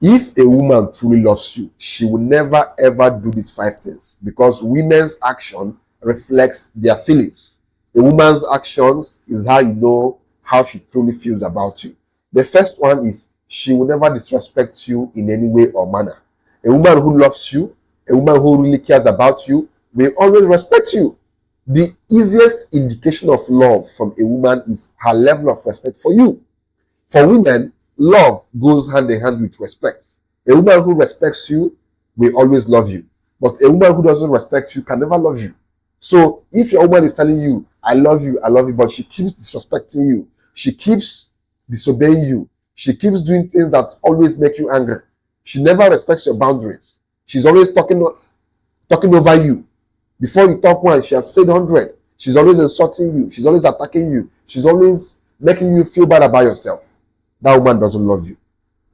If a woman truly loves you, she will never ever do these five things, because women's action reflects their feelings. A woman's actions is how you know how she truly feels about you. The first one is she will never disrespect you in any way or manner. A woman who loves you, a woman who really cares about you, will always respect you. The easiest indication of love from a woman is her level of respect for you. For women, love goes hand in hand with respect. A woman who respects you will always love you. But a woman who doesn't respect you can never love you. So if your woman is telling you, I love you, but she keeps disrespecting you, she keeps disobeying you, she keeps doing things that always make you angry, she never respects your boundaries, she's always talking over you. Before you talk one, she has said 100. She's always insulting you, she's always attacking you, she's always making you feel bad about yourself. That woman doesn't love you.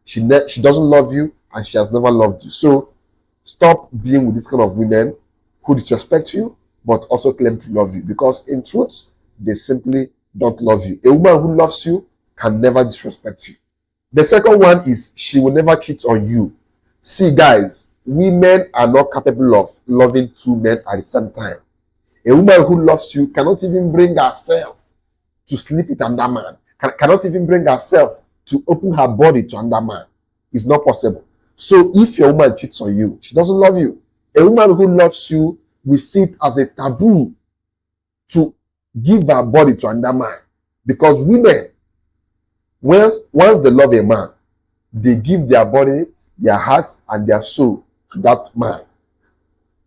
She doesn't love you, and she has never loved you. So stop being with this kind of women who disrespect you but also claim to love you, because in truth they simply don't love you. A woman who loves you can never disrespect you. The second one is she will never cheat on you. See, guys, women are not capable of loving two men at the same time. A woman who loves you cannot even bring herself to sleep with another man, cannot even bring herself to open her body to another man. It's not possible. So if your woman cheats on you, she doesn't love you. A woman who loves you will see it as a taboo to give her body to another man, because women, once they love a man, they give their body, their heart, and their soul to that man.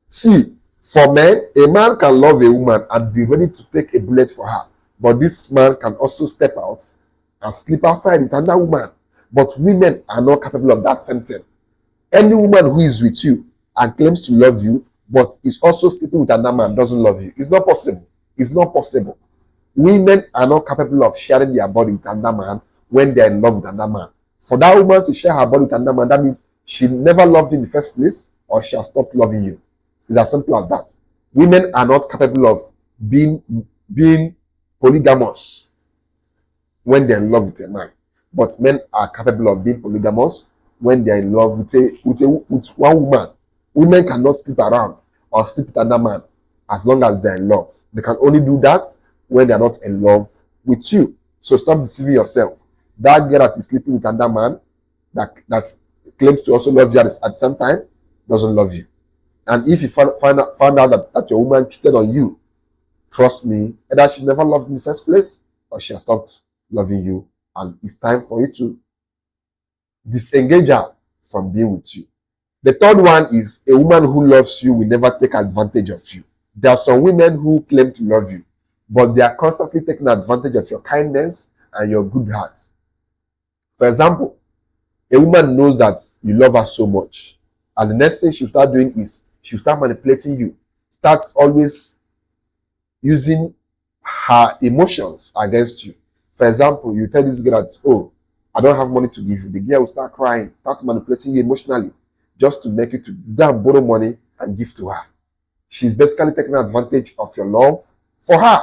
See, for men, a man can love a woman and be ready to take a bullet for her, but this man can also step out and sleep outside with another woman. But women are not capable of that same thing. Any woman who is with you and claims to love you but is also sleeping with another man doesn't love you. It's not possible. It's not possible. Women are not capable of sharing their body with another man when they're in love with another man. For that woman to share her body with another man, that means she never loved you in the first place, or she has stopped loving you. It's as simple as that. Women are not capable of being polygamous when they're in love with a man, but men are capable of being polygamous when they're in love with one woman. Women cannot sleep around or sleep with another man as long as they're in love. They can only do that when they're not in love with you. So stop deceiving yourself. That girl that is sleeping with another man that claims to also love you at the same time doesn't love you. And if you find out that your woman cheated on you, trust me, either she never loved you in the first place, or she has stopped loving you, and it's time for you to disengage her from being with you. The third one is a woman who loves you will never take advantage of you. There are some women who claim to love you, but they are constantly taking advantage of your kindness and your good heart. For example, a woman knows that you love her so much, and the next thing she'll start doing is she'll start manipulating you, starts always using her emotions against you. For example, you tell this girl that, oh, I don't have money to give you. The girl will start crying, start manipulating you emotionally, just to make you to go and borrow money and give to her. She's basically taking advantage of your love for her.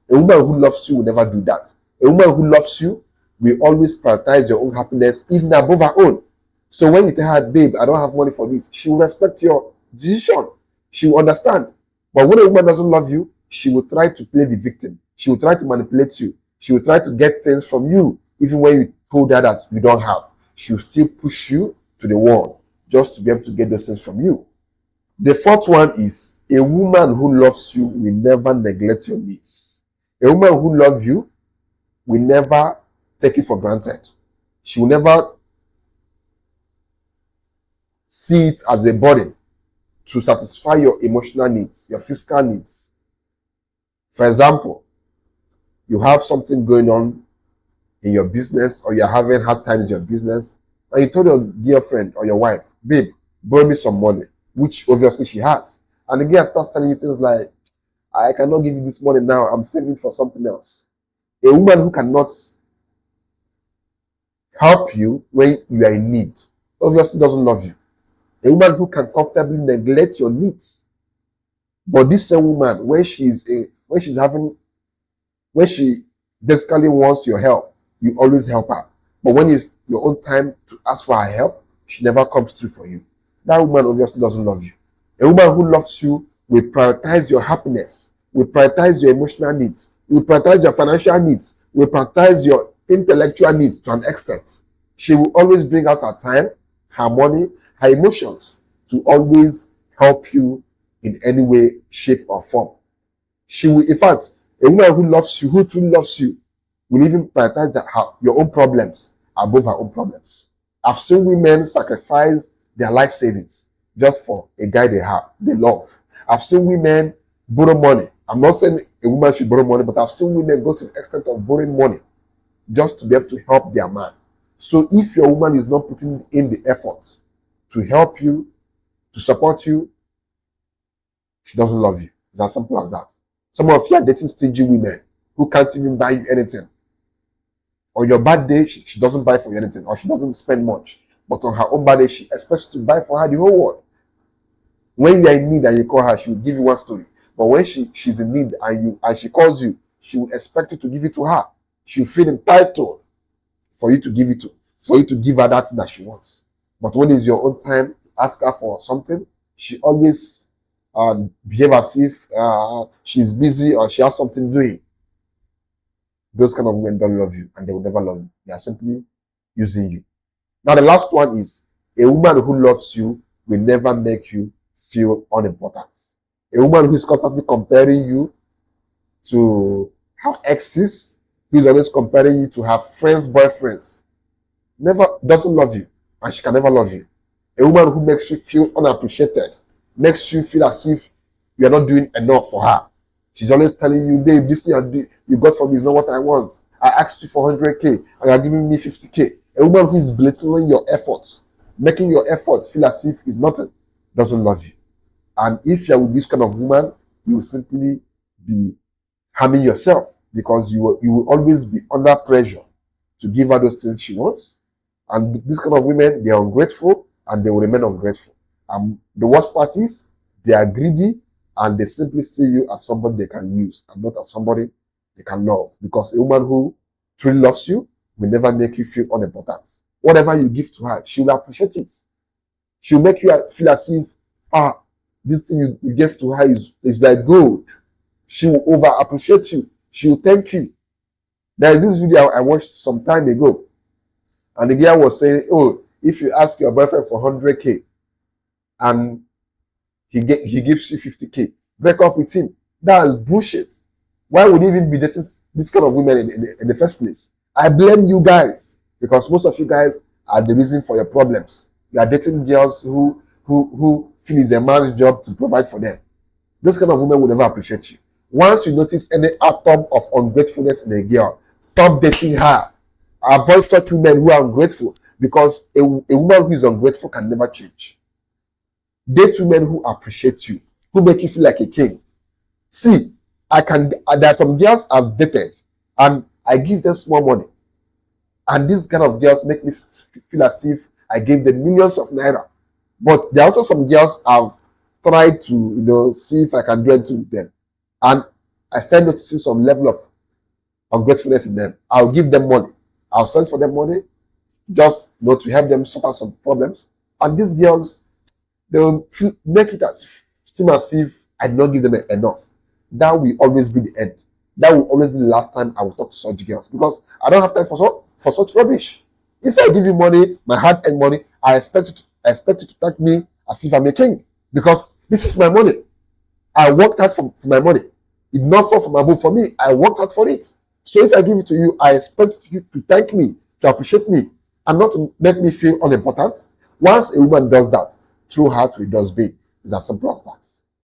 A woman who loves you will never do that. A woman who loves you will always prioritize your own happiness even above her own. So when you tell her, babe, I don't have money for this, she will respect your decision. She will understand. But when a woman doesn't love you, she will try to play the victim. She will try to manipulate you. She will try to get things from you, even when you told her that you don't have. She will still push you to the wall just to be able to get those things from you. The fourth one is a woman who loves you will never neglect your needs. A woman who loves you will never take it for granted. She will never see it as a burden to satisfy your emotional needs, your physical needs. For example, you have something going on in your business, or you're having hard time in your business, and you told your girlfriend or your wife, babe, borrow me some money, which obviously she has. And the girl starts telling you things like, I cannot give you this money now, I'm saving it for something else. A woman who cannot help you when you are in need obviously doesn't love you. A woman who can comfortably neglect your needs. But this same woman, when she basically wants your help, you always help her. But when it's your own time to ask for her help, she never comes through for you. That woman obviously doesn't love you. A woman who loves you will prioritize your happiness, will prioritize your emotional needs, will prioritize your financial needs, will prioritize your intellectual needs to an extent. She will always bring out her time, her money, her emotions to always help you in any way, shape, or form. She will, in fact, a woman who loves you, who truly loves you, will even prioritize your own problems above her own problems. I've seen women sacrifice their life savings just for a guy they love. I've seen women borrow money. I'm not saying a woman should borrow money, but I've seen women go to the extent of borrowing money just to be able to help their man. So if your woman is not putting in the effort to help you, to support you, she doesn't love you. It's as simple as that. Some of you are dating stingy women who can't even buy you anything. On your bad day, she doesn't buy for you anything, or she doesn't spend much. But on her own bad day, she expects you to buy for her the whole world. When you are in need and you call her, she will give you one story. But when she's in need and she calls you, she will expect you to give it to her. She'll feel entitled for you to give her that thing that she wants. But when it's your own time to ask her for something, she always behave as if she's busy or she has something doing. Those kind of women don't love you, and they will never love you. They are simply using you. Now, the last one is a woman who loves you will never make you feel unimportant. A woman who is constantly comparing you to her exes, who is always comparing you to her friends' boyfriends, doesn't love you, and she can never love you. A woman who makes you feel unappreciated, makes you feel as if you are not doing enough for her. She's always telling you, babe, this thing you got from me is not what I want. I asked you for 100K and you're giving me 50K. A woman who is belittling your efforts, making your efforts feel as if it's nothing, doesn't love you. And if you're with this kind of woman, you will simply be harming yourself, because you will always be under pressure to give her those things she wants. And this kind of women, they are ungrateful and they will remain ungrateful. The worst part is they are greedy, and they simply see you as somebody they can use and not as somebody they can love. Because a woman who truly loves you will never make you feel unimportant. Whatever you give to her, she will appreciate it. She will make you feel as if, this thing you gave to her is like gold. She will over appreciate you. She will thank you. There is this video I watched some time ago, and the girl was saying, oh, if you ask your boyfriend for 100K and he gives you 50K, break up with him. That is bullshit. Why would you even be dating this kind of women in the first place? I blame you guys, because most of you guys are the reason for your problems. You are dating girls who feel it's a man's job to provide for them. Those kind of women will never appreciate you. Once you notice any atom of ungratefulness in a girl, stop dating her. Avoid such women who are ungrateful, because a woman who is ungrateful can never change. Date women who appreciate you, who make you feel like a king. See, there are some girls I've dated and I give them small money. And these kind of girls make me feel as if I gave them millions of naira. But there are also some girls I've tried to, see if I can do anything with them. And I start noticing some level of ungratefulness in them. I'll give them money. I'll send for them money just to help them sort out some problems. And these girls, they will make it seem as if I did not give them enough. That will always be the end. That will always be the last time I will talk to such girls, because I don't have time for such rubbish. If I give you money, my hard-earned money, I expect you to thank me as if I'm a king, because this is my money. I worked hard for my money. It not fall from above for me. I worked hard for it. So if I give it to you, I expect you to thank me, to appreciate me, and not to make me feel unimportant. Once a woman does that, throw her to a dustbin. It's as simple as that.